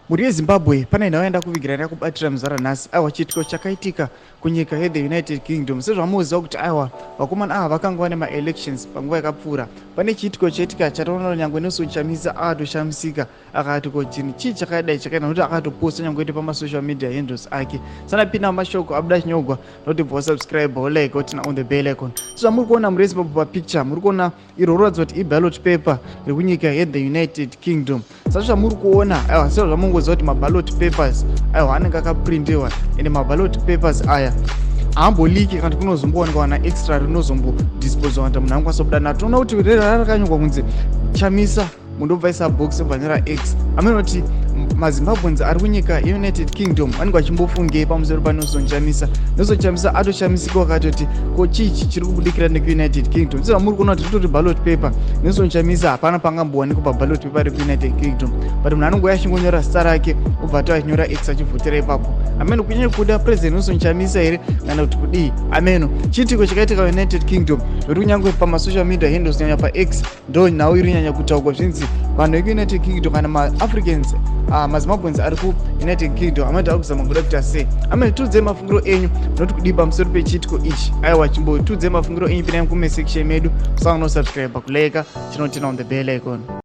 Muri yeZimbabwe pane ndaenda kuvigirana kubatira muzara nhasi aiwa chiitiko chakaitika kunyika yeThe United Kingdom. Sezvamuziva kuti aiwa vakomana ava vakanga vane maelections panguva yakapfuura. Pane chiitiko chaitika chataona nyangwe Nelson Chamisa akatoshamisika akati kochini chii chakadai chakaita nokuti akatoposta nyangwe iti pamasocial media handles ake. Sanapinda mashoko abuda chinyogwa noti bva subscribe like kuti na on the bell icon. Zvamuri kuona muri yeZimbabwe papicture muri kuona iro roratidza kuti iballot paper rekunyika yeThe United Kingdom. Saka zvamuri kuona aiwa sezvo zvamungoziva kuti maBallot papers aiwa anenge akaprintiwa ende maBallot papers aya haamboliki kana kuti kunozombowanikwa na extra rinozombodisposwa kuti munhu angakwanisa kubuda nato. Toona kuti rera rakanyorwa kunzi Chamisa mundobva Sabc bvanyara X. Ameno kuti maZimbabweans ari kunyika yeUnited Kingdom vanenge vachimbofungei pamusoro paNelson Chamisa. Nelson Chamisa atoshamisika akatoti ko chichi chiri kubudikira nekuUnited Kingdom. Sezva muri kuona kuti ritori ballot paper Nelson Chamisa hapana pangambowanikwa paBallot paper rekuUnited Kingdom, but munhu anongoya achingonyora zita rake obva ato achinyora X achivhotera ipapo. Ameno kunyanya kuda president Nelson Chamisa here kana kuti kudii. Ameno chiitiko chakaitika United Kingdom riri kunyangwe pamasocial media handles kunyanya paX ndo nhau iri nyanya kutaurwa zvinzi vanhu vekuUnited Kingdom kana maAfricans maZimbabweans ari kuUnited Kingdom amati ari kuzama kuda kuti ase amene tiudzei mafungiro enyu noti kudii pamusoro pechiitiko ichi. Aiwa chimbotiudzei mafungiro enyu pinai mucomment section medu. Musanga no subscribe kuleka chinoti on the bell icon.